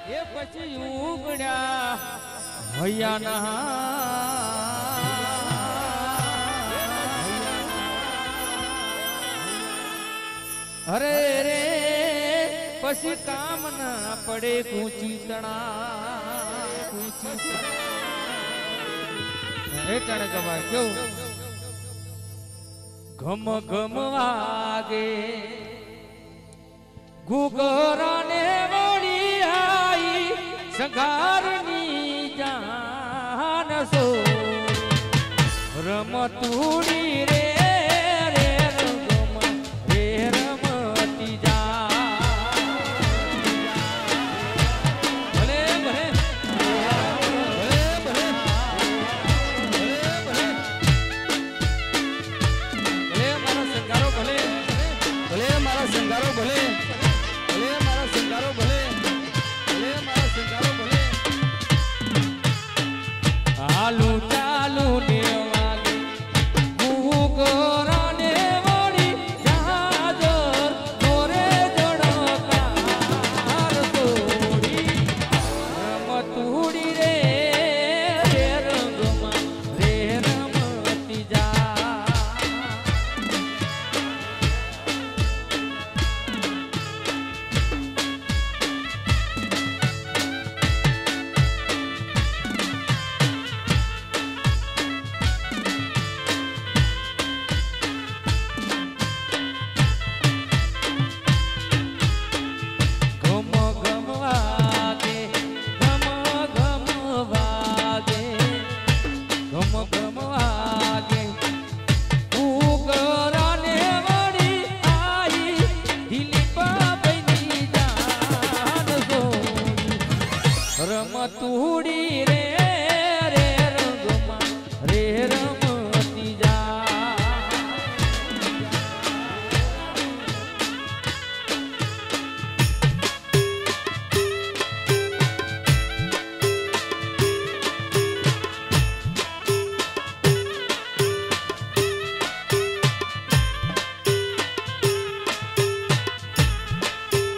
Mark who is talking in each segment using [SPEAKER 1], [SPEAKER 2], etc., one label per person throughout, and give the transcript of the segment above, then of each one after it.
[SPEAKER 1] એ પછી ઉગડ્યા હૈયાના અરે રે પછી કામ ના પડે કૂચી તણા હેઠળ ગવાય કેવું ઘમ ઘમ વાગે ગુગરાને વળી આઈ સંઘારની જાન સો રમતુડી રે રે રંગમાં રે રમતી જા ભલે ભલે ભલે ભલે ભલે મારો સંઘારો ભલે ભલે મારો સંઘારો ભલે ભલે મારો સંઘારો ભલે ભલે મારો સંઘારો ભલે હાલુ ચાલુ ને વાગે ગુગરાને વળી જાજર મોરે જણકાર તોડી રમતુડી રે રે રંગમાં રે રમતી જા ઘમ ઘમ વાગે ઘમ ઘમ વાગે ઘમ ઘમ વાગે ઉગરાને વળી આઈ દિલીપા બની જાન સોની રમતુડી રે રે રંગમાં રે રમતી જા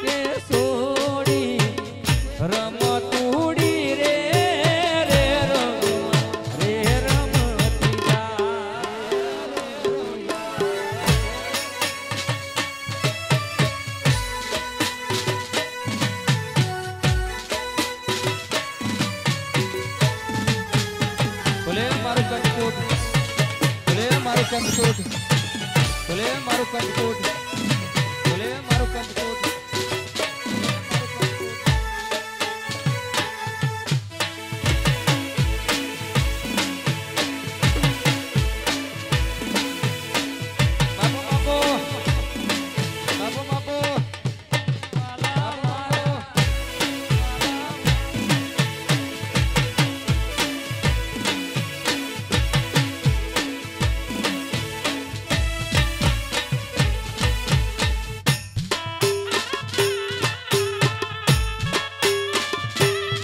[SPEAKER 1] કે સોડી રમતુડી રે રે રંગમાં રે રમતી જા ભલે મારું કંટકોટ ભલે મારું કંટકોટ ભલે મારું કંટકોટ ભલે મારું કંટકોટ બાપો બાપો બાપો બાપો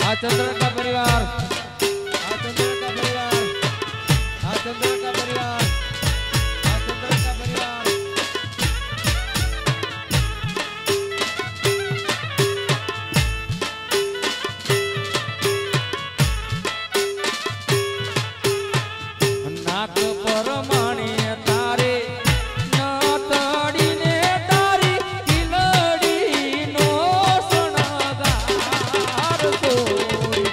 [SPEAKER 1] आ चंद्र का परिवार आ चंद्र का परिवार आ चंद्र का परिवार आ चंद्र का परिवार नाक परमाणे तारे नतड़ीने तारी किलड़ी नो सणगार तोड़ी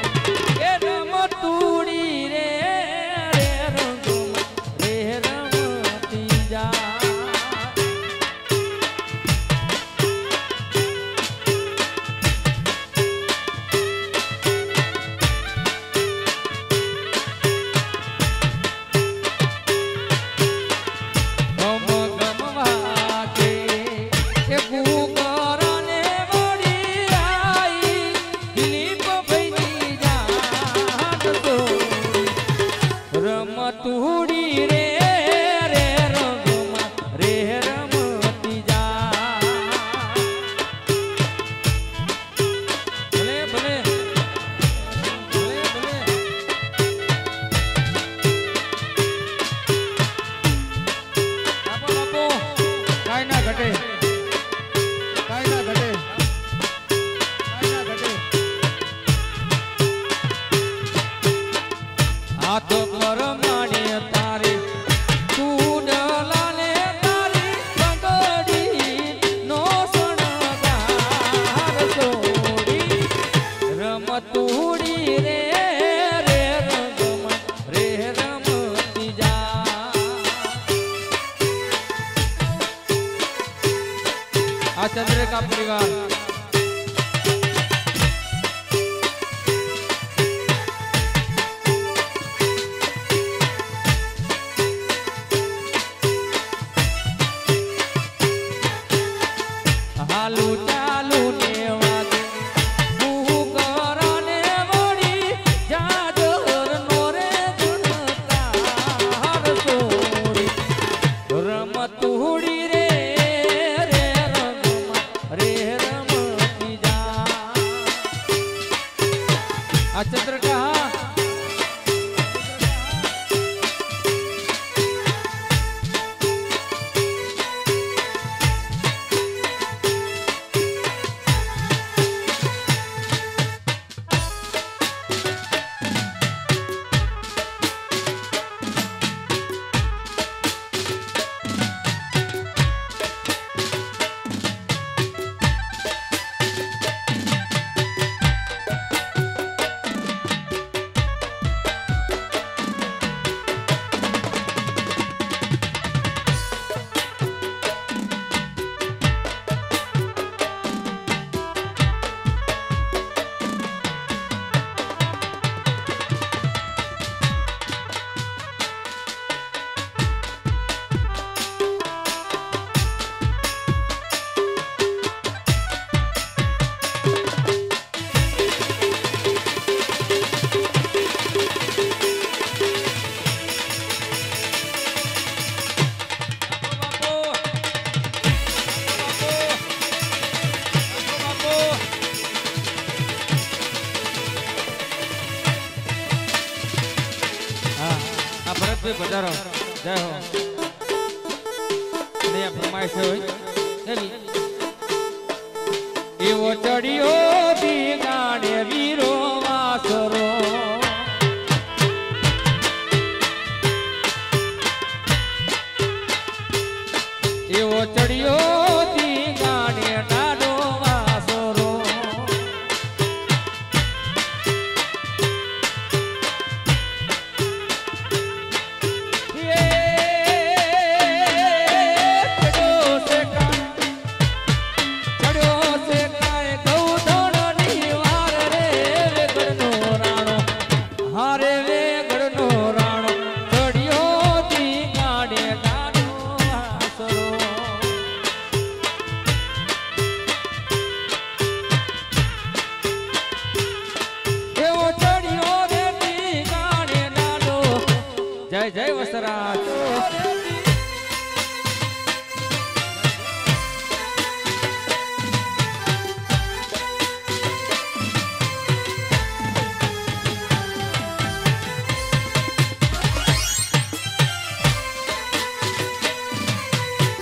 [SPEAKER 1] આ ચંદ્રકા ભરતભાઈ પધારો જય હો ને ફરમાઈશ હોય એવો ચડિયો બીગાડે વીરો વાસરો એવો ચડિયો બીગાડે નાડો વાસરો જય જય વસરાજ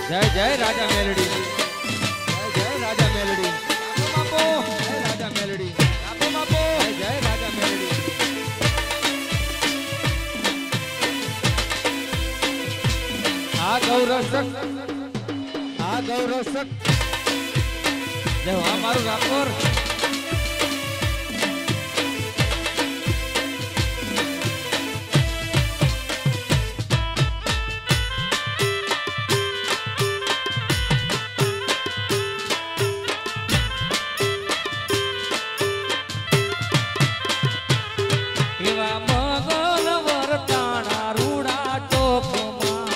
[SPEAKER 1] જય જય રાજા મેલડી જય જય રાજા મેલડી બાપો જય રાજા મેલડી બાપો જય રાજા મેલડી આ ગૌરસક જો આ મારું રાપોર એવા મગન વરતાણા રૂડા ટોપમાં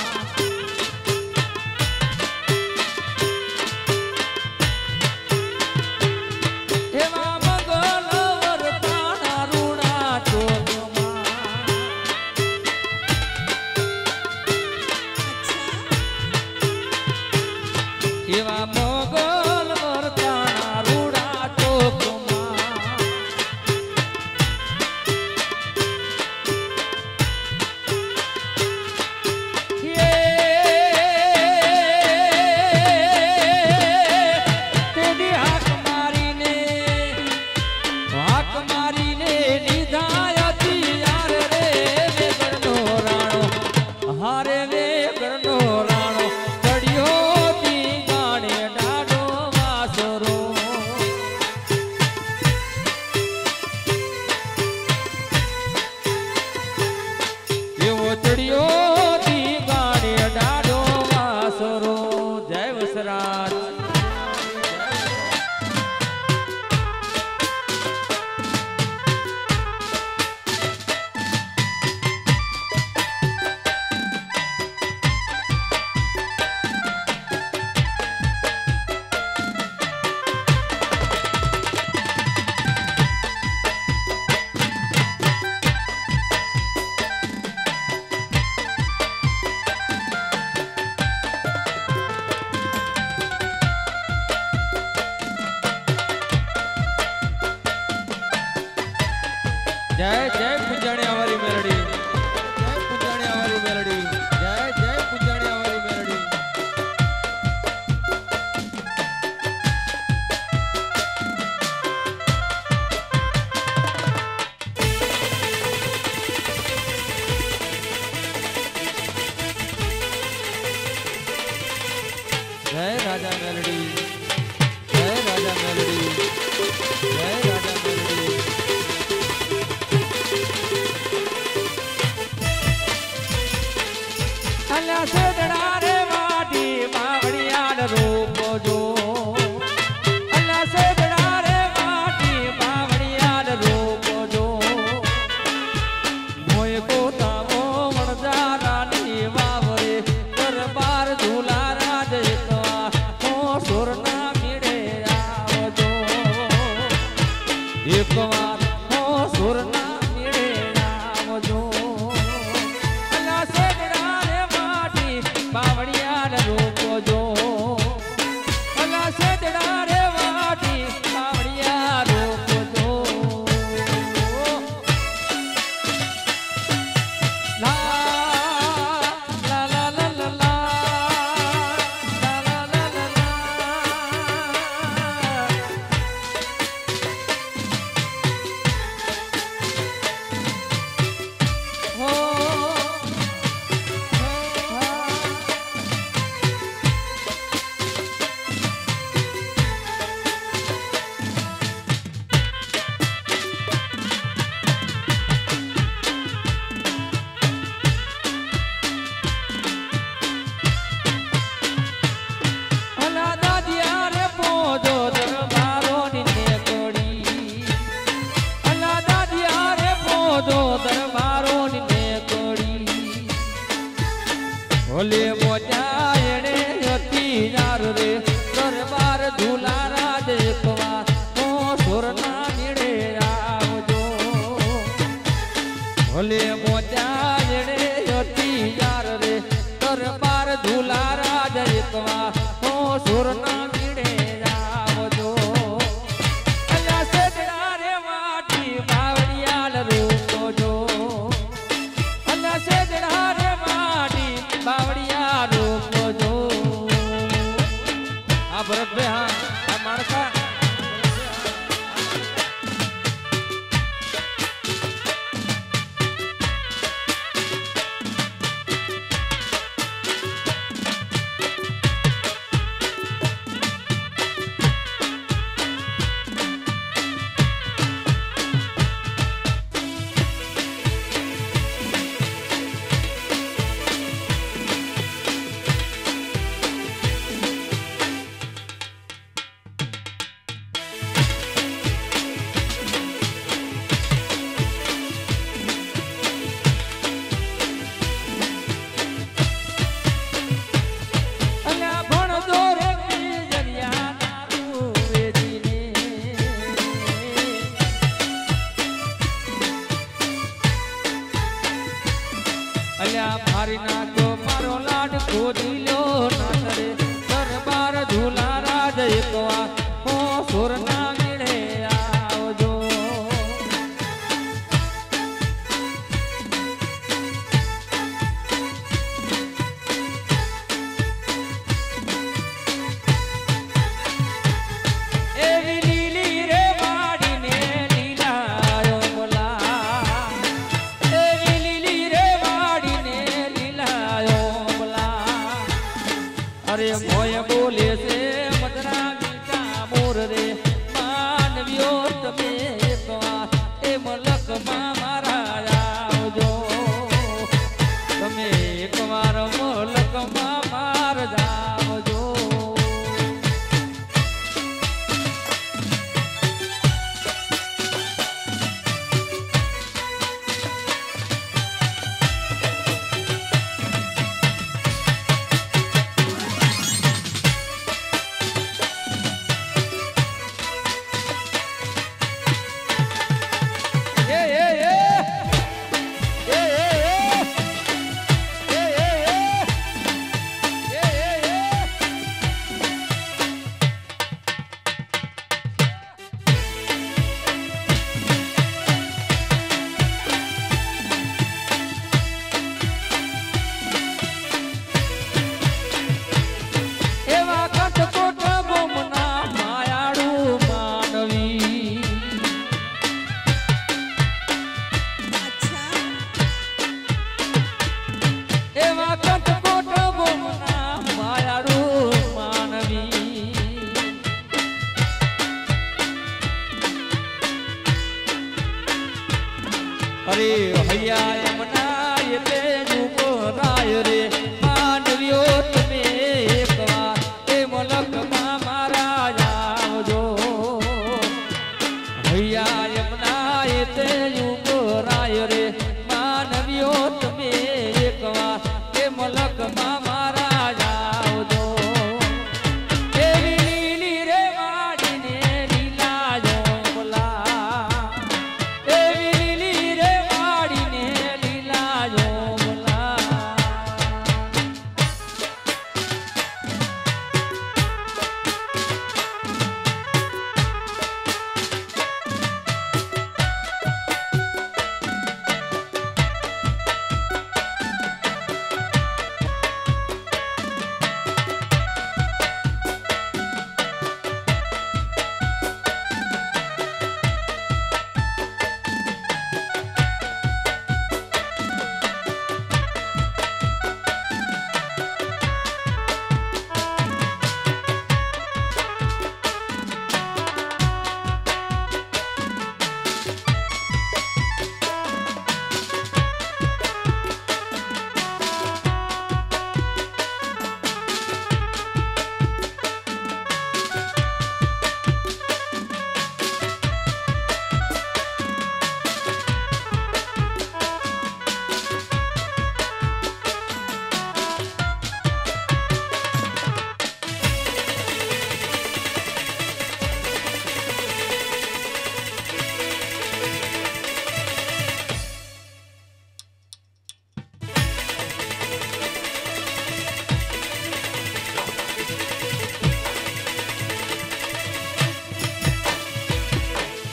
[SPEAKER 1] જય જય પૂજાણિયા વાળી મેલડી, જય પૂજાણિયા વાળી મેલડી, જય જય પૂજાણિયા વાળી મેલડી. જય રાજા મેલડી, જય રાજા મેલડી, જય રાજા મેલડી.
[SPEAKER 2] અલ્યા સેદડા રે વાડી બાવળિયાન રૂપ જો, અલ્યા સેદડા રે વાડી બાવળિયાન રૂપ જો, મોય કોતાવો વણજારાની વાવરે દરબાર ઝૂલા રાજ એકવા હો સુરના મીડે આવજો, એકવાર હો સુરના મીડે આવજો. બાવળિયાન રૂપ જો, અલા સેદડા રે વાટી બાવળિયા રૂપ જો. લા લા લા લા લા લા લા લા લા લા. હો ભલે મોજા એણે હતી યાર રે દરબાર ઝૂલા રાજ એકવા હો સુરના મીડે આવજો, ભલે મોજા એણે હતી યાર રે દરબાર ઝૂલા રાજ એકવા હો સુરના મીડે આવજો. અલ્યા સેદડા રે વાટી બાવળિયાન રૂપ જો, અલ્યા સેદડા રે વાટી બાવળિયા રૂપ જો. આ ભરતભાઈ હા આ માણસા અલ્યા મારી નાખ્યો મારો લાડ ખોદી લ્યો નાથરે દરબાર ઝૂલા રાજ એકવા હો સુરના મીડે આવજો. એવી લીલી રે વાડીને લીલાયો બોલા, એવી લીલી રે વાડીને લીલા અરે હૈયા યમના એ તે જુગો રાય રે માનવ્યો તમે એકવાર એ મલકમાં મારા આવજો હૈયા યમના એ તે જુગો રાય રે માનવ્યો તમે એકવાર એ મલકમાં મારા આવજો એવી લીલી રે વાડીને લીલા જોમલા એવી લીલી રે વાડીને લીલા જોમલા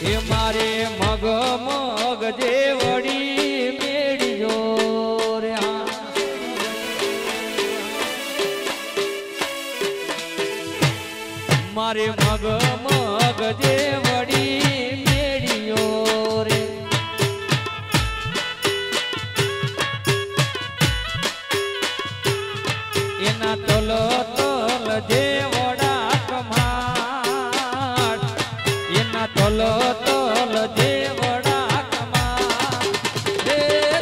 [SPEAKER 2] એ મારે મગ મગ જે વડી મેળ્યો રે હા મારે મગ મગ જે વડી મેળ્યો રે એના તલ તલ જે વડા કમાડ એના તલ તલ જે વડા કમાડ એ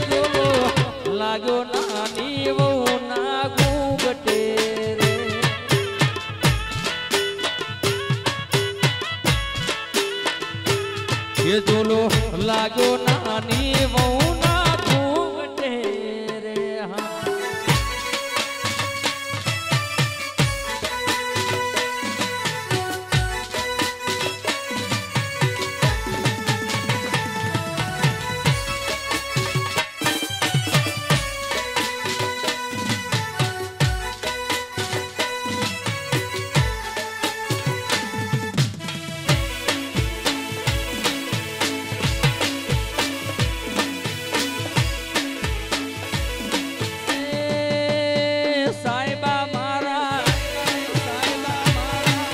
[SPEAKER 2] જોલો લાગ્યો નાની વહુ ના ઘૂંઘટે રે એ જોલો લાગ્યો નાની વહુ ના ઘૂંઘટે રે હા સાહેબા મારા સાહેબા મારા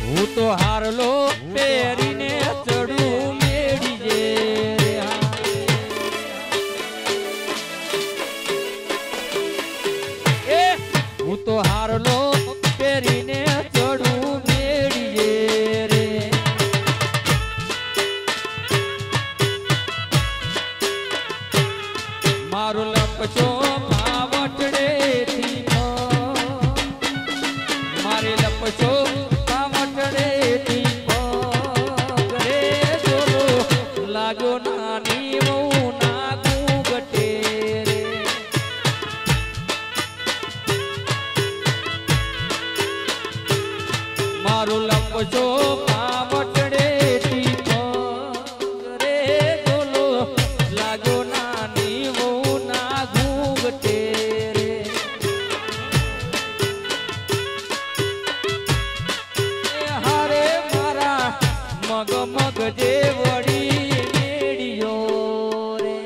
[SPEAKER 2] હું તો હારલો પહેરીને ચડું મેળી જે એ હું તો હારલો પહેરીને ચડું મેળી જે રે મારો લપચો પાવટડેથી મારે લપચો પાવટડેથી રે જોલો લાગ્યો નાની વહુ ના ઘૂંઘટે રે મારો લપચો પાવટડેથી રે જોલો લાગ્યો નાની વહુ ના ઘૂંઘટે રે એ હારે મારા મગ મગ જે વડી મેળ્યો રે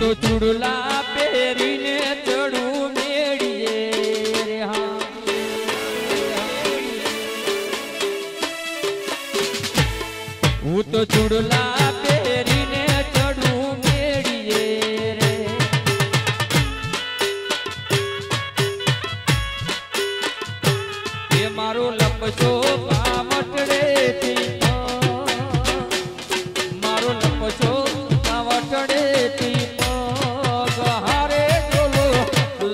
[SPEAKER 2] તો ચૂડલા પહેરીને ચડું મેળીએ રે હા હું તો ચૂડલા પહેરીને ચડું મેળીએ રે એ મારો લપસો પાવટડેથી મારો લપસો પાવટડેથી પગ હારે ડોલો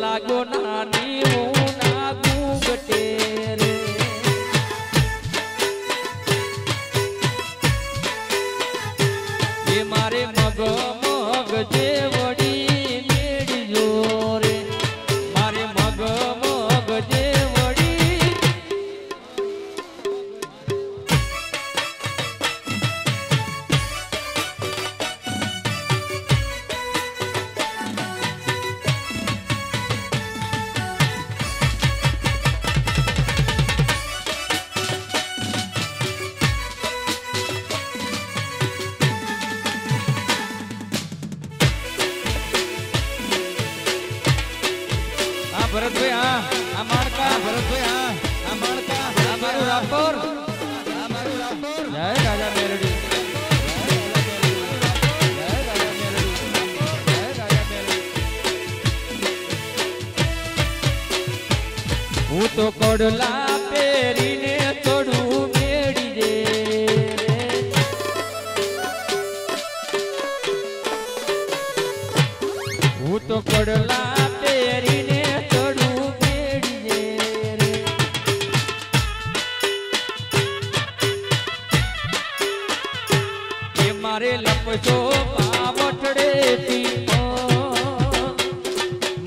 [SPEAKER 2] લાગ્યો નાની હું ના ગુંગટે રે એ મારે મગ મગ જે વડી મેળજો રે મારે મગ મગ જે વડી ભરતભાઈ આ માણકા ભરતભાઈ આ માણકા આ મારું રાપર આ મારું રાપર જય રાજા મેલડી જય રાજા મેલડી જય રાજા મેલડી હું તો કોડલા પહેરીને થોડું મેળી દે હું તો કોડલા પહેરીને મારે લપસો પાવઠડેથી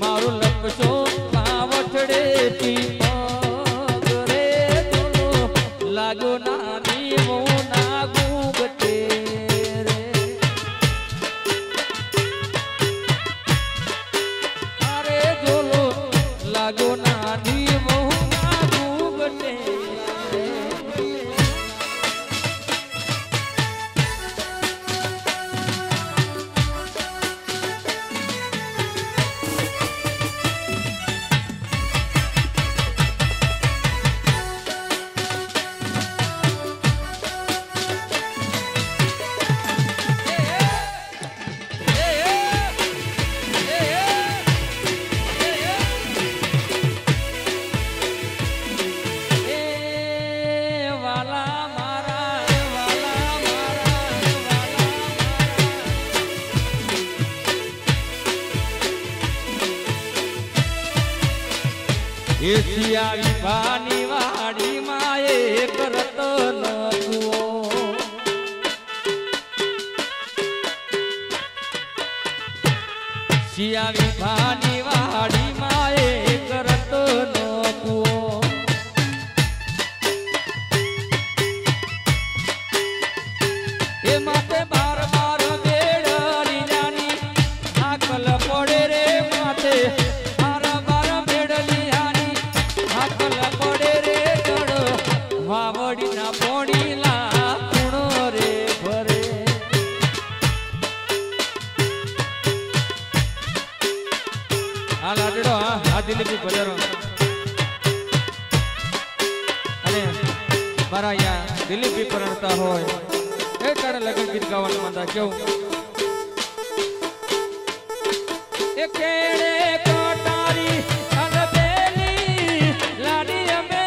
[SPEAKER 2] મારો લપસો પાવઠડેથી પગ રે દોલો લાગ્યો નાની હું ના ગુંગટે રે અરે દોલો લાગ્યો નાની હું ના ગુંગટે એશિયા વિભાની વાડી માં એક રતન જુઓ શિયા વિભાની વાડી માં એક રતન જુઓ એ માથે બાર બાર બેડલી જાની આકલ પડે રે માથે વાવડી ના પોડીલા ખૂણો રે ભરે આ લાડડો આ દિલીપી બજારો અને મારા અહીંયા દિલીપી પરણતા હોય એ તારે લગન ગીત ગાવાનું માંદા કેવું એ કેડે કોટારી અનબેલી લાડી અમે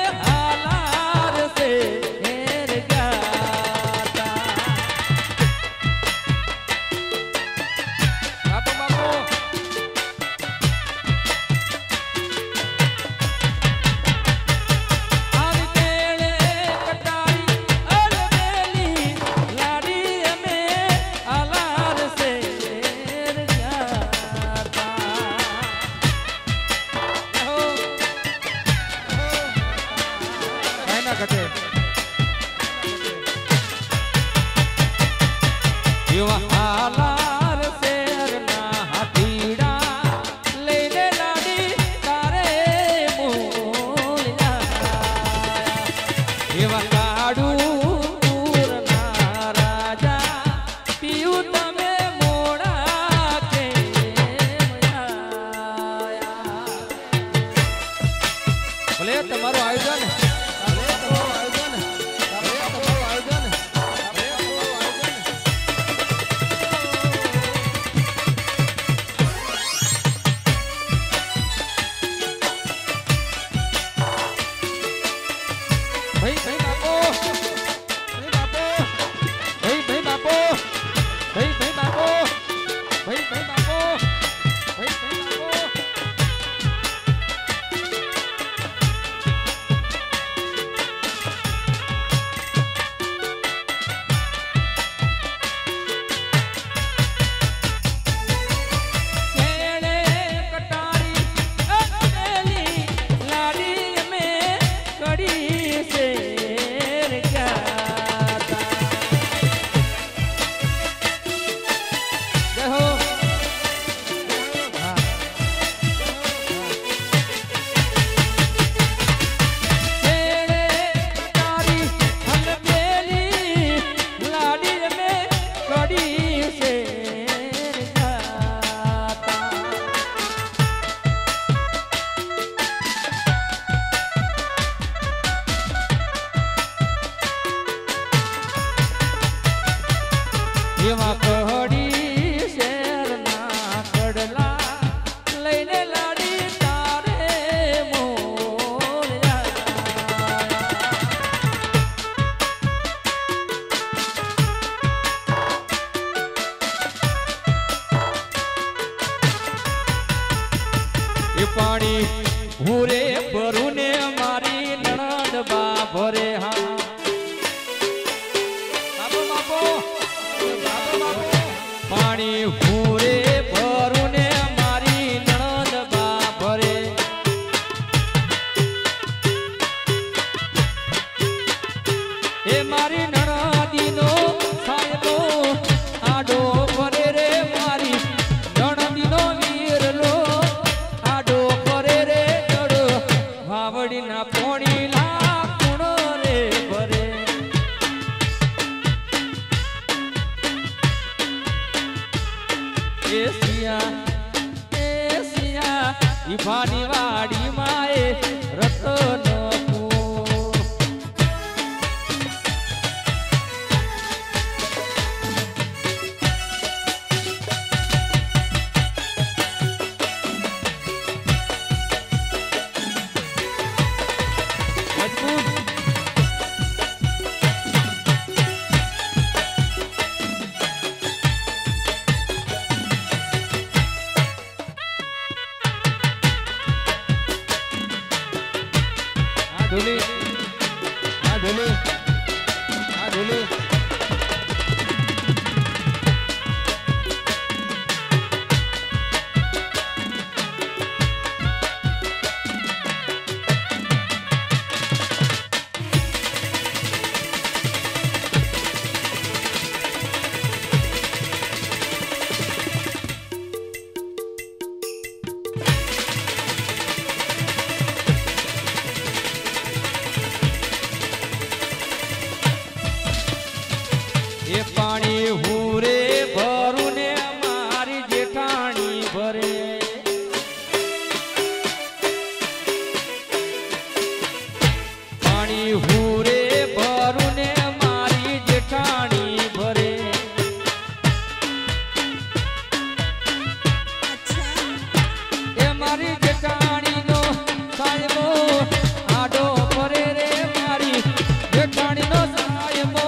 [SPEAKER 2] ભાઈ ભાઈ બાપો ભાઈ બાપો ભાઈ ભાઈ બાપો ભાઈ ભાઈ બાપો ભાઈ ભાઈ બાપો ભાઈ ભાઈ બાપો એવા કડી શેરના કડલા લઈને લાડી તારે મોરયા એ પાણી હુરે ભરું ને મારી નણદ બા ભરે હા પાણી ભૂરે ભરું ને મારી નણદ બા ભરે એ મારી નણદીનો સાયલો આડો ભરે રે મારી નણદીનો વીરલો આડો ભરે રે જડો વાવડીના પોણી લા કુણ રે ભરે એસિયા ઈભાની વાડી માએ રતન ઢોલી આ ઢોલી આ ઢોલી એ પાણી હુરે ભરું ને મારી જેઠાણી ભરે પાણી હુરે ભરું ને મારી જેઠાણી ભરે એ મારી જેઠાણીનો સાયબો આડો ભરે રે મારી જેઠાણીનો સાયબો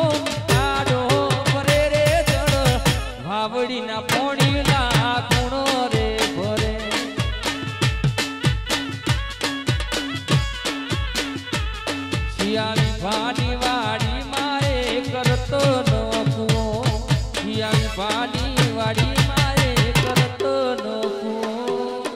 [SPEAKER 2] વાવડીના પોણીલા કુણો રે ભરે શિયાળી ભાની વાડી માએ કરતો નો કુઓ શિયાળી ભાની વાડી માએ કરતો નો કુઓ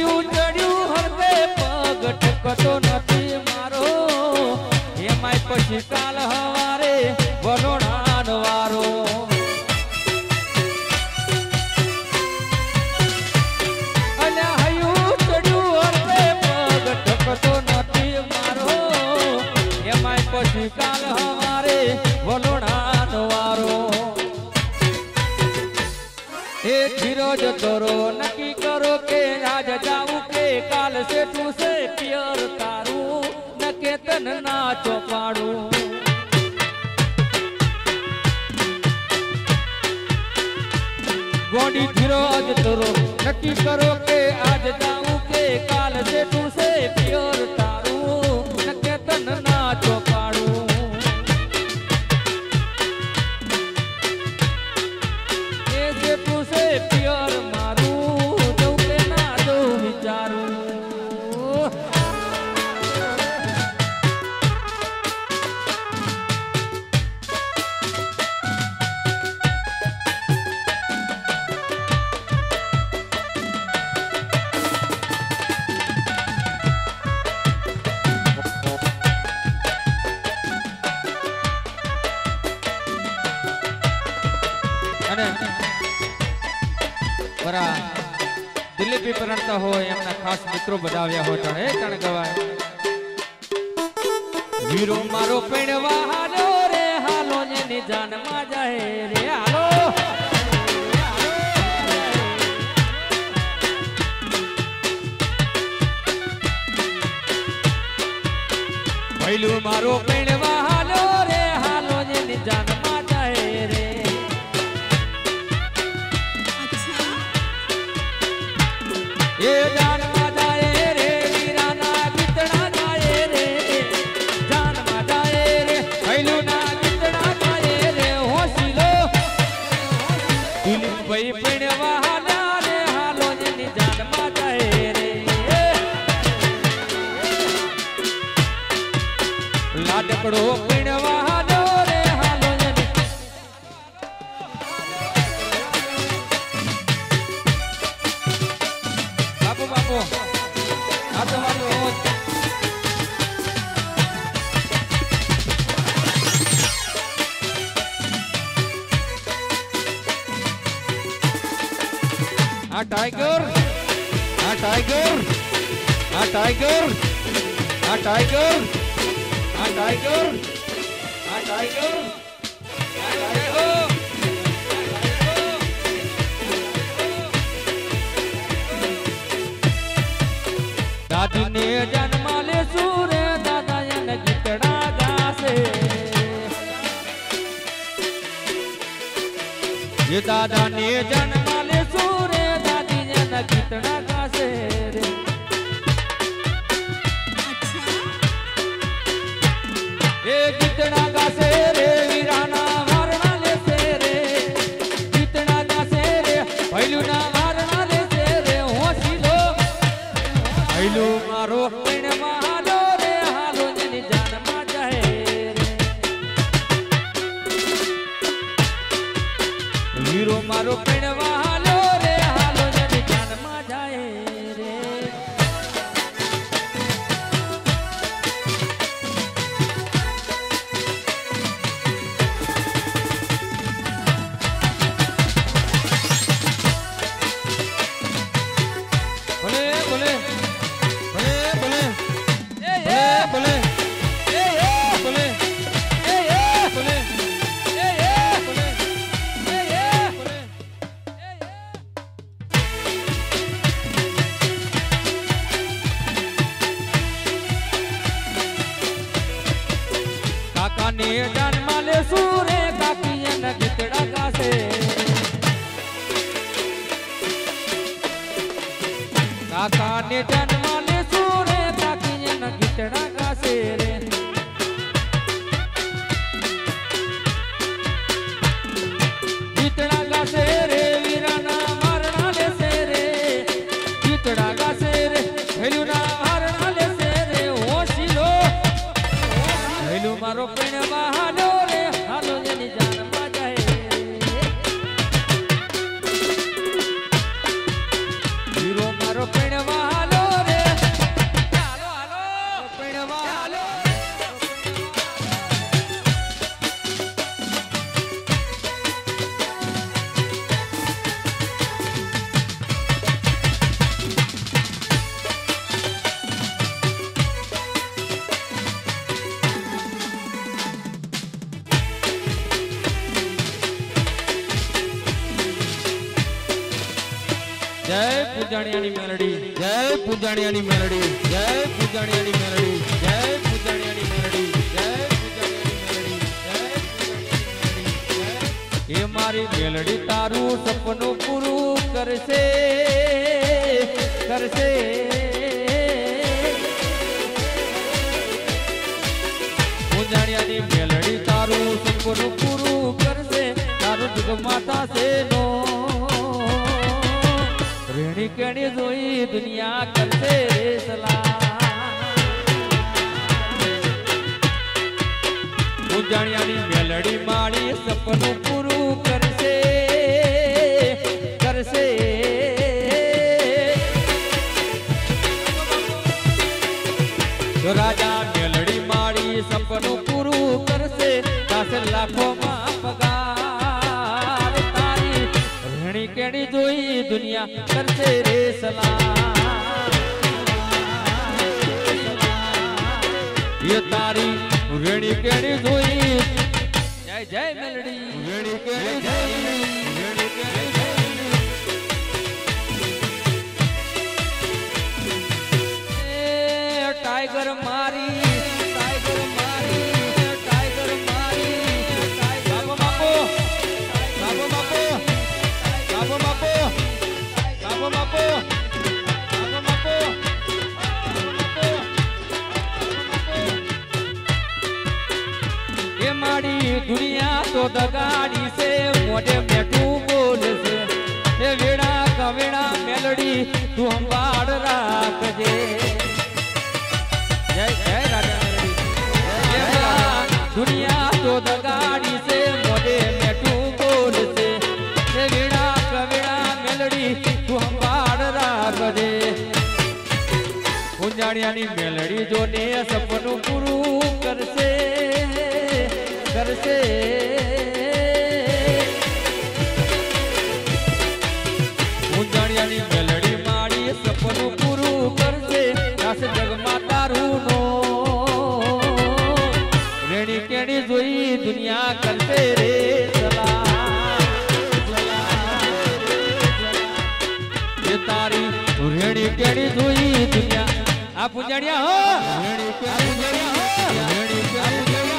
[SPEAKER 2] હૈયું ચડ્યું હરતે પગ ઠકતો નથી મારો એમાંય પછી કાલ હવારે વલોણાનો વારો અલ્યા હૈયું ચડ્યું હરતે પગ ઠકતો નથી મારો એમાંય પછી કાલ હવારે વલોણાનો વારો એ ધીરજ ધરો નક્કી કરો કે આજ જાવું કે કાલ સેઠું છે પિયર તારું નકે તન ના ચોપાડું ગોડી ધીરજ ધરો નક્કી કરો કે આજ જાવું કે કાલ સેઠું છે પિયર તારું નકે તન ના ચોપાડું પિયર મારું જવું કે ના જવું વિચારું અને બરા દિલીપી પરણતા હોય એમના ખાસ મિત્રો બધા આવ્યા હોય તણે તણ ગવાય વીરો મારો પણવા હાલો રે હાલો જેની જાન માં જાય રે હાલો ભઈલું મારો પણવા હાલો રે હાલો જેની જાન માં જાય રે એ જાનમાં જાય રે વીરાના ગીતડા ગાય રે જાનમાં જાય રે ભૈલુના ગીતડા ગાય રે હોશીલો દિલીપભાઈ પણવા હાલા રે હાલો જેની જાનમાં જાય રે લાડકડો પણવા હાલો રે હાલો જેની બાપુ બાપુ આ તો બાપુ આ ટાઈગર આ ટાઈગર આ ટાઈગર આ ટાઈગર આ ટાઈગર આ ટાઈગર દાદી ને જન્મ લે સુરે દાદા એને ગીતડા ગાશે ये दादा ने जन्म ले सूरे दादी ने न गीतड़ा गासे रे ये गीतड़ा गासे रे वीराना वारणा ले से रे गीतड़ा गासे रे भैलुना वारणा ले से रे होशीलो भैलु मारो पणवा हालो रे हालो जेनी जान માં જાય વીરો મારો પણવા હાલો રે હાલો જેની જાન માં જાય રે બોલે બોલે બોલે બોલે એ બોલે એ બોલે એ બોલે કાકાને જન્મ લે સુરે કાકી એને ગીતડા ગાશે કાકાને જન્મ લે સુરે કાકી એને ગીતડા ગાશે રે ગીતડા ગાશે રે વીરાના મારણા લેશે રે ગીતડા ગાશે રે ભૈલુના મારણા લેશે રે હોશીલો ભૈલું મારો પણવા હાલો રે હાલો જેની જાન માં જાય વીરો મારો પણવા જય પૂજાણિયાની મેલડી
[SPEAKER 1] જય પૂજાણિયાની મેલડી જય પૂજાણિયાની મેલડી જય પૂજાણિયાની મેલડી જય પૂજાણિયાની મેલડી
[SPEAKER 2] એ મારી મેલડી તારું સપનું પૂરું કરશે કરશે પૂજાણિયાની મેલડી તારું સપનું પૂરું કરશે તારું જગમાતા છે નો રેણી કેણી જોઈ દુનિયા કરશે સલાહ પૂજાણિયાની મેલડી માળી સપનું પૂરું કરશે કરશે જો રાજા મેલડી માળી સપનું પૂરું કરશે દાસ લાખોમાં પગાર તારી રેણી કેણી જોઈ દુનિયા કરશે રે સલાહ એ તારી રેણી કેણી જોઈ જય જય મેલડી
[SPEAKER 1] રેણી કેણી જોઈ રેણી કેણી જોઈ
[SPEAKER 2] ટાઈગર મારી ટાઈગર મારી ટાઈગર મારી બાબો બાપો
[SPEAKER 1] બાબો બાપો બાબો બાપો બાબો બાપો બાબો બાપો
[SPEAKER 2] એ માડી દુનિયા તો દગાડી છે મોઢે મેઠું બોલશે એ વેડા કવેડા મેલડી તું સંભાળ રાખજે જય જય રાજા મેલડી દુનિયા તો દગાડી છે મોઢે મેઠું બોલશે એ વેડા કવેડા મેલડી તું સંભાળ રાખજે પૂજાણિયાની મેલડી જોને સપનું પૂરું કરશે કરશે પૂજાણિયાની મેલડી માળી સપનું પૂરું કરશે દાસ જગમાં તારું નો રેણી કેણી જોઈ દુનિયા કરશે રે સલાહ એ તારી રેણી કેણી જોઈ દુનિયા આ પૂજાણિયા હો
[SPEAKER 1] રેણી કેણી જોઈ રેણી કેણી જોઈ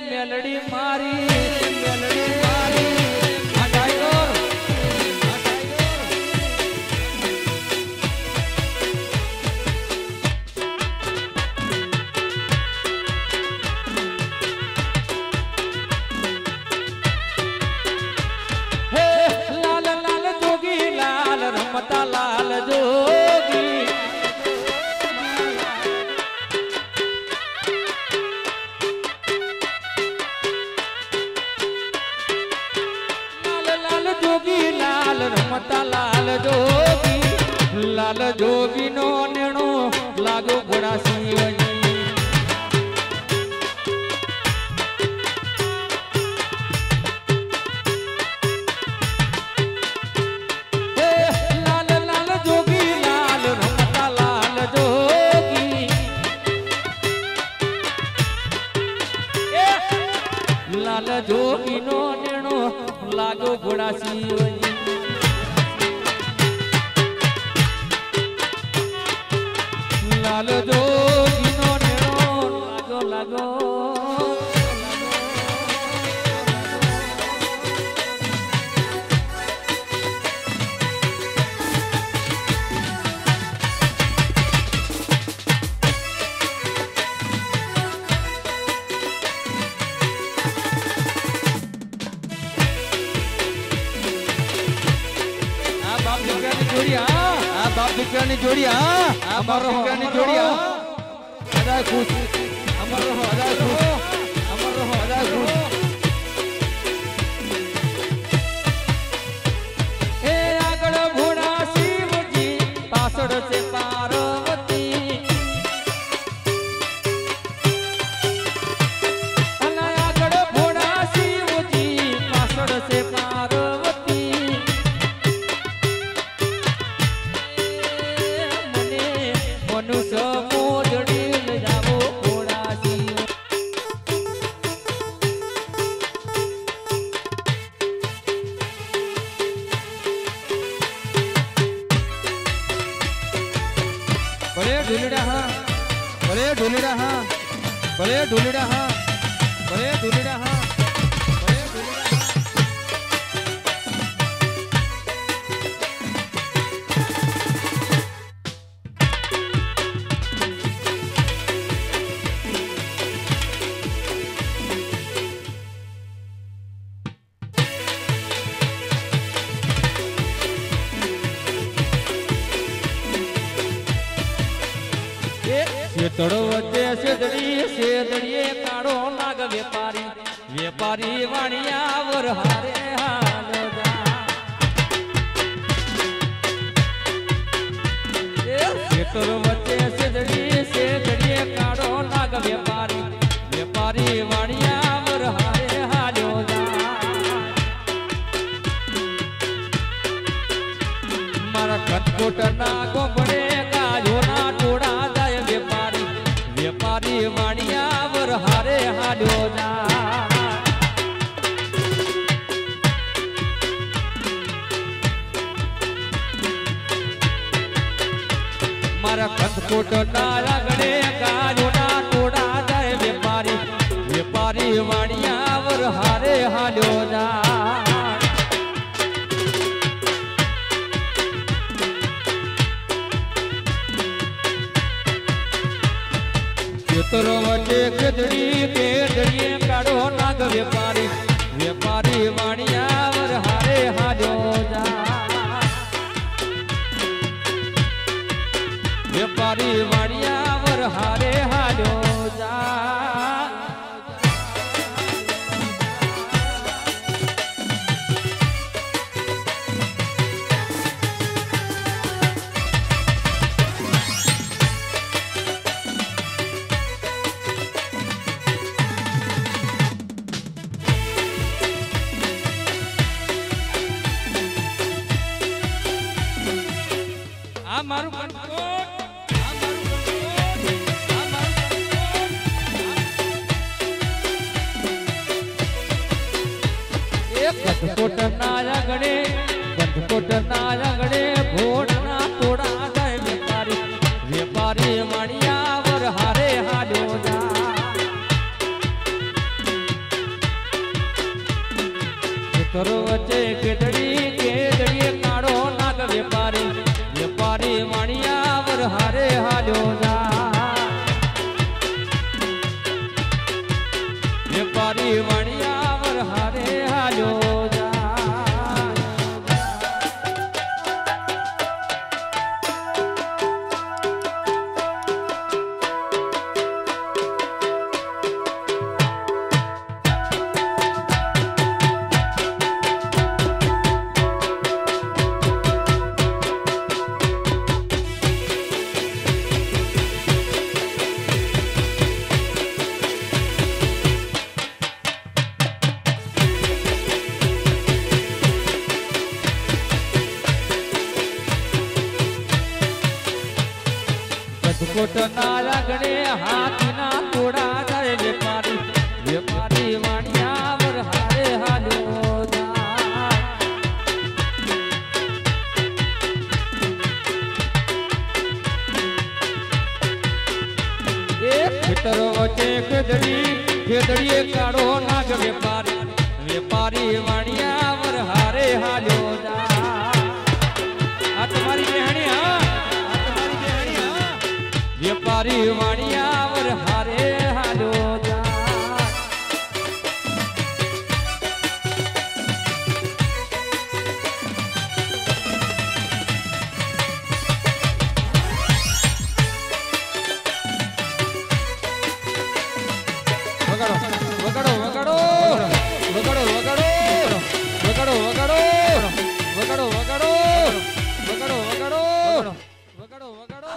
[SPEAKER 2] મેલડી મારી મેલડી મારી આ ટાઈગર હે લાલ લાલ જોગી લાલ રમતા લાલ જોગી જોગી લાલ રમતા લાલ જોગી નો નેણો લાગો ઘોડા સિંહની લાલ લાલ જોગી લાલ રમતા લાલ જોગી લાલ જોગી નો નેણો લાગો ઘોડા સિંહની લાલ જોગી નો નેણો લાગો લાગો
[SPEAKER 1] બાપ દીકરાની જોડી આ
[SPEAKER 2] અમારો
[SPEAKER 1] દીકરાની જોડી આ
[SPEAKER 2] અદા ખુશ અમર રહો અદા ખુશ અમર રહો અદા ખુશ એ આગળ ભોળા શિવજી પાછળ છે પાર્વતી
[SPEAKER 1] ભલે ઢોલીડા હા ભલે ઢોલીડા હા ભલે ઢોલીડા હા ભલે ઢોલીડા હા
[SPEAKER 2] શેતળો વચ્ચે શેતળી શેતળીએ કાળો નાગ વેપારી વેપારી વાણિયા વર હારે હાલો જા શેતળો વચ્ચે શેતળી શેતળીએ કાળો નાગ વેપારી વેપારી વાણિયા વર હારે હાલો જા મારા કટકોટ ના ગોબડે ગાયોના ટોળા વેપારી વાણિયા વર હારે હાલ્યો જા મારા કંદકોટ ના આગળે ગાયોના ટોળા જાય વેપારી વેપારી વાણિયા વર હારે હાલ્યો જા ખેતરો વચ્ચે ખેતડી કેતડીએ કાઢો નાગ વેપારી વેપારી વાણિયા વર હારે હાલ્યો જા વેપારી વાણિયા વર હારે હાલ્યો જા મારું કંદકોટ આ મારું કંદકોટ આ મારું કંદકોટ એક કંદકોટ ના આગળે ભોળના તોડા જાય વેપારી વેપારી વાણિયા વર હારે હાલ્યો જા ખેતરો વચ્ચે કેતડીએ કાળો નાગ વેપારી વેપારી વાણિયા વર હારે હાલ્યો જા વેપારી વાણિયા વર હારે હાલ્યો જા કોટ ના લાગણે હાથના તોડા જાય વેપારી વેપારી વાણિયા વર હારે હાલ્યો જા એક ખેતરો વચ્ચે ખેતડીએ કાળો નાગ વેપારી વેપારી વાણિયા વર હારે હાલ્યો જા આ તમારી બહેણી હા વેપારી વાણિયા વર હારે હાલ્યો જા વગાડો વગાડો વગાડો વગાડો વગાડો વગાડો વગાડો વગાડો વગાડો વગાડો વગાડો વગાડો વગાડો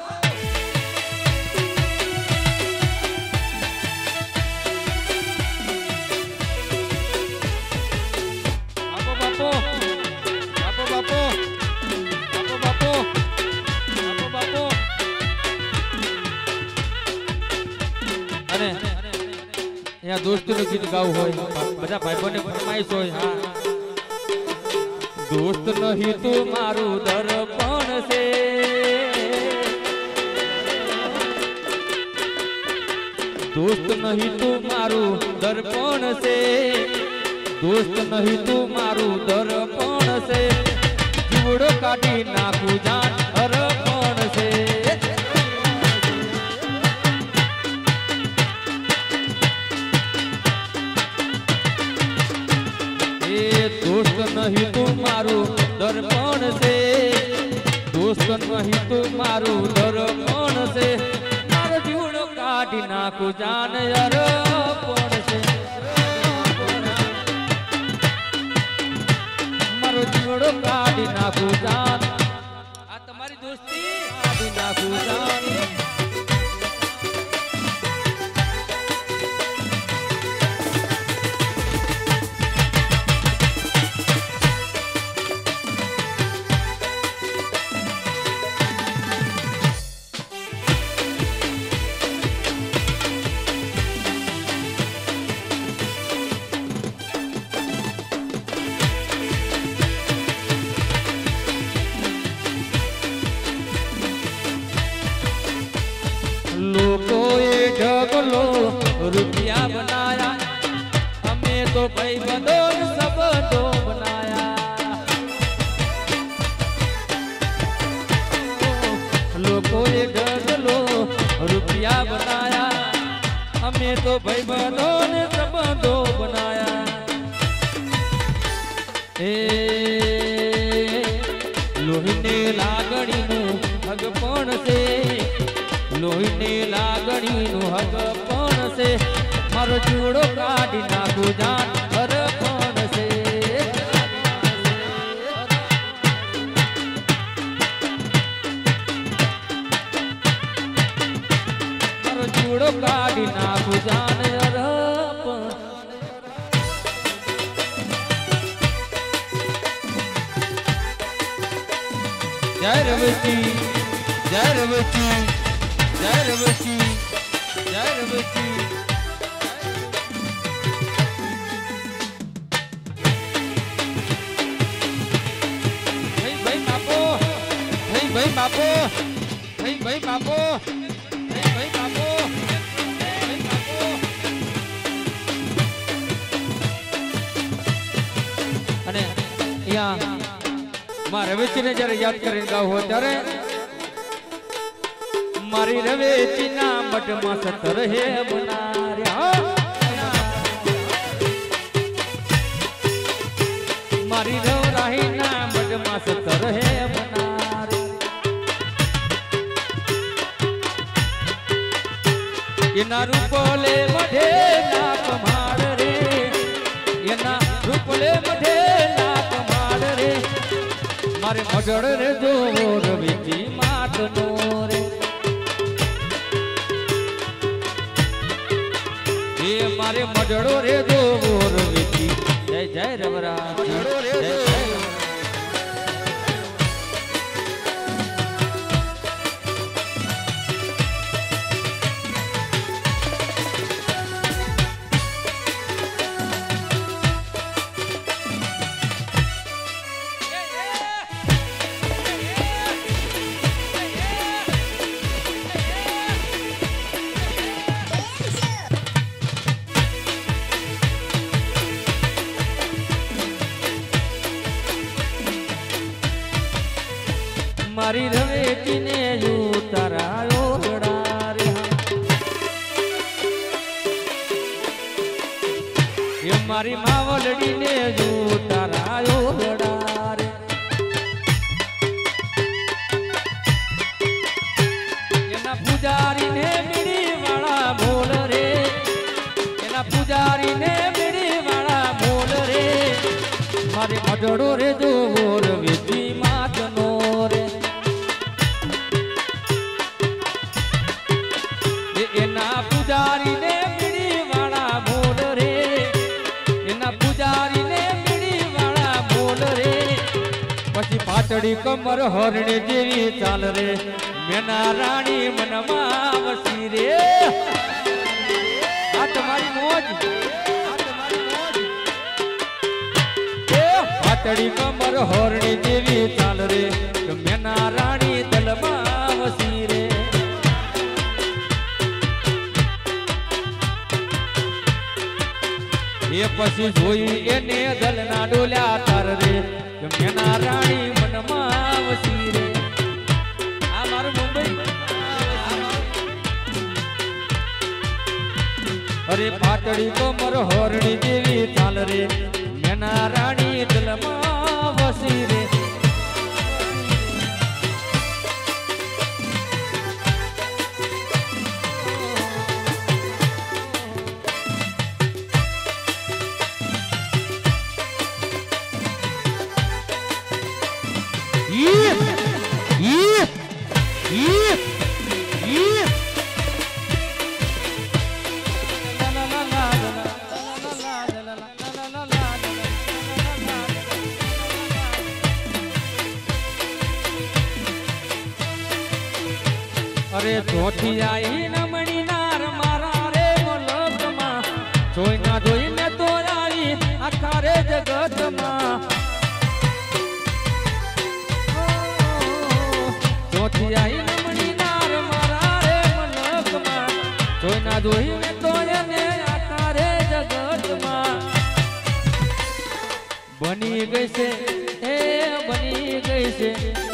[SPEAKER 2] અને અહીંયા દોસ્તનું ગીત ગાવું હોય બધા ભાઈઓને ફરમાઈશ હોય હા દોસ્ત નહીં તું મારું દર્પણ છે दोस्त नहीं तू मारू दर्पण से, दोस्त नहीं तू मारू दर्पण से, जीवड़ो काटी नाखू जान अरपण से। ए दोस्त नहीं तू मारू दर्पण से, दोस्त नहीं तू मारू दर्पण से, मारो जीवड़ो काटी नाखू जान अरपण से, मारो जीवड़ो काटी नाखू जान। आ तुम्हारी दोस्ती काटी नाखू जान। लोकोए ढगलो रुपया बनाया, हमें तो भाई बंदों सब दो बनाया। लोकोए ढगलो रुपया बनाया, हमें तो भाई बंदों सब दो बनाया। ए लोहीने लागणी नु भगपण से, लोहीने लागणी नु हगपण से, मारो जीवड़ो काटी नाखू जान अरपण से। मारो जीवड़ो काटी नाखू जान अरपण। जय रवती, जय रवती, जय रवती, जय रवती। भाई बापो, भाई बापो, भाई बापो, भाई बापो, भाई बापो। અને અહીંયા માં રવેચીને જ્યારે યાદ કરીને ગાવ ત્યારે मारी रवेची ना मठमा सतर हे बनार्या, मारी रवराही ना मठमा सतर हे बनार्या। एना रूपले मढे ना कमाड़ रे, एना रूपले मढे ना कमाड़ रे, मारे मजड़ रे जो रवेची मातनो रे। मारे मजड़ो रे दो रवेची। जय जय रवरा, जय जय। मारी रवेची ने यू तरायो रे, ये मारी मावलड़ी ने यू तरायो रे। एना पुजारी ने मीरी वाला बोल रे, एना पुजारी ने मीरी वाला बोल रे, मारे मजड़ो रे जो रवेची मातनो रे। एना पुजारी ने मीरी वाला बोल रे, एना पुजारी ने मीरी वाला बोल रे, पछी पातड़ी कमर हरणे जेवी चाल रे, मेना राणी मनमा वसी रे। आ तुम्हारी मौज, आ तुम्हारी मौज। ए पातड़ी कमर हरणे जेवी चाल रे, मेना राणी दलमा वसी रे। એ પછી જોઈ એને દલના ડોલ્યા તાર રે મેના રાણી મનમાં વસી રે આ મારું મુંબઈ અરે પાતળી કમર હોરણી જેવી ચાલ રે મેના રાણી દલમાં વસી રે અરે ચોથી આઈ નમણી નાર મારા રે મલકમાં જોઈ ના જોઈને તો આવી આખા રે જગતમાં ચોથી આઈ નમણી નાર મારા રે મલકમાં જોઈ ના જોઈને તો એને આખા રે જગતમાં બની ગઈ છે હે બની ગઈ છે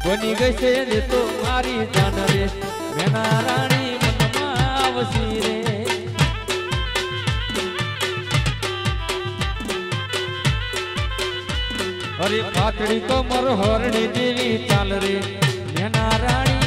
[SPEAKER 2] બની ગઈ છે રે તો મારી જાન રે મેના રાણી મનમાં વસી રે અરે પાતળી કમર હોરણી જેવી ચાલ રે મેના રાણી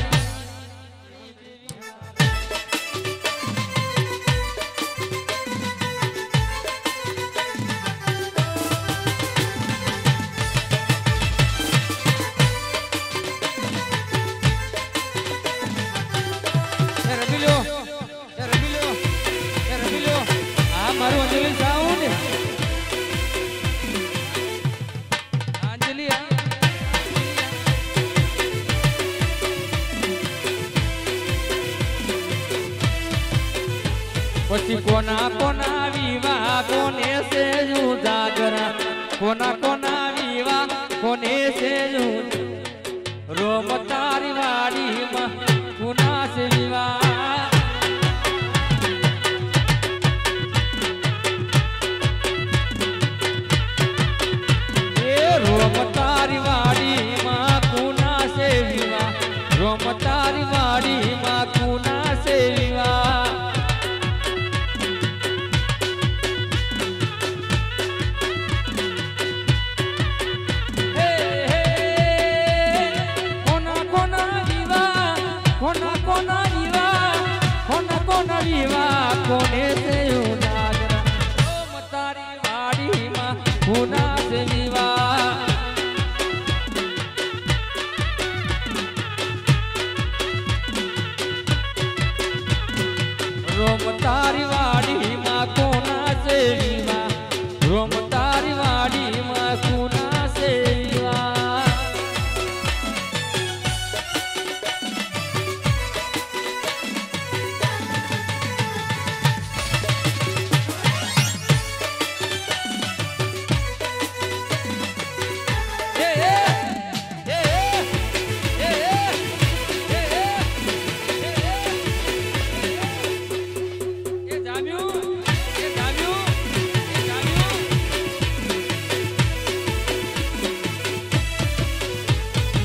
[SPEAKER 2] પછી કોના કોના વિવાહ કોને છે જાગરા કોના કોના વિવાહ કોને છે રોમ તારી વાડીમાં કોના છે વિવાહ એ રોમ તારી વાડીમાં કોના છે વિવાહ રોમ તારી વાડીમાં કોના છે વિવાહ કોને છે ઉજાગરા રોમ તારી વાડીમાં કોના છે વિવાહ રોમ તારી વાડીમાં કોના છે વિવાહ રોમ તારી વાડીમાં કોના છે વિવાહ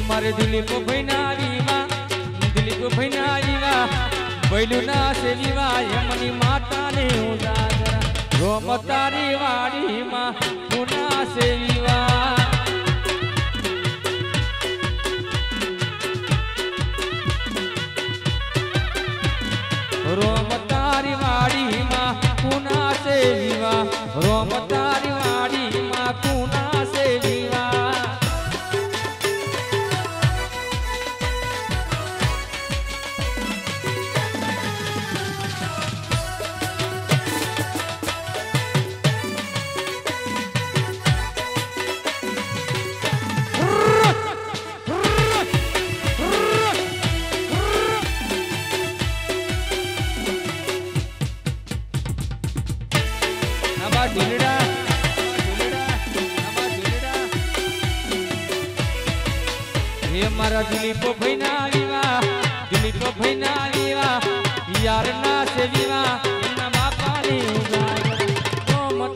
[SPEAKER 2] મારે દિલીપ ભાઈના વિવાહ બૈલું ના છે વિવાહ એમની માતાને ઉજાગરા રોમ તારી વાડીમાં કોના છે વિવાહ રોમ તારી વાડીમાં કોના છે વિવાહ રોમ તારી વાડીમાં કોના છે વિવાહ મારા દિલીપ ભાઈના વિવાહ યાર ના છે વિવાહ એમના બાપાની ઉજાગરા રોમ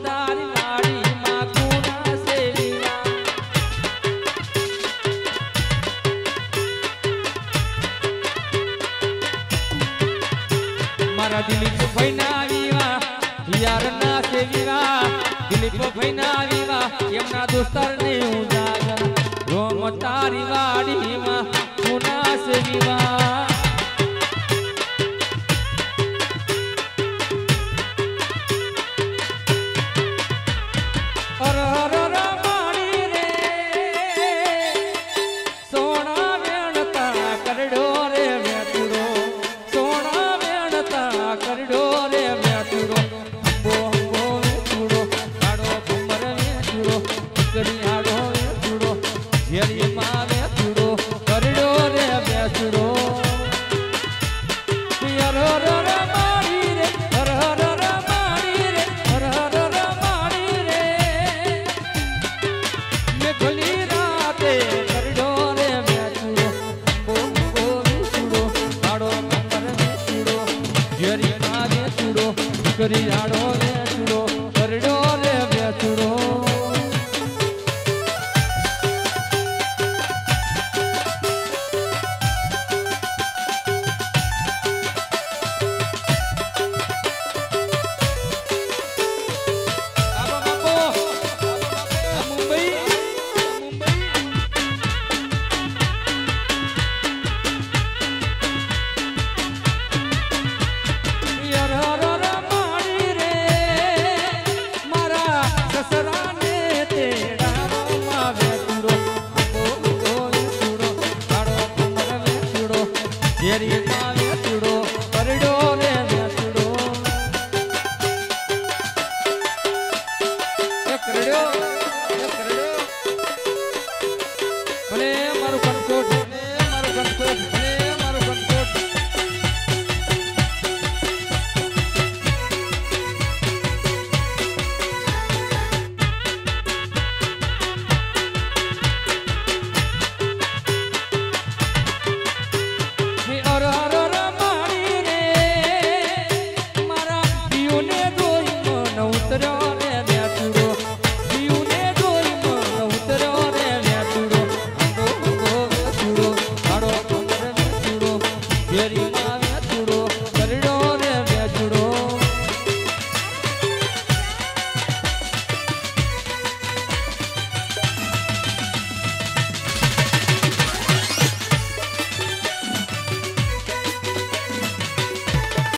[SPEAKER 2] યારના સે વિવાહ દિલીપ ભાઈના વિવાહ એમના દોસ્તારને હું જાગર રોમ તારી વાડીમાં પુના સે વિવાહ કરી રાડો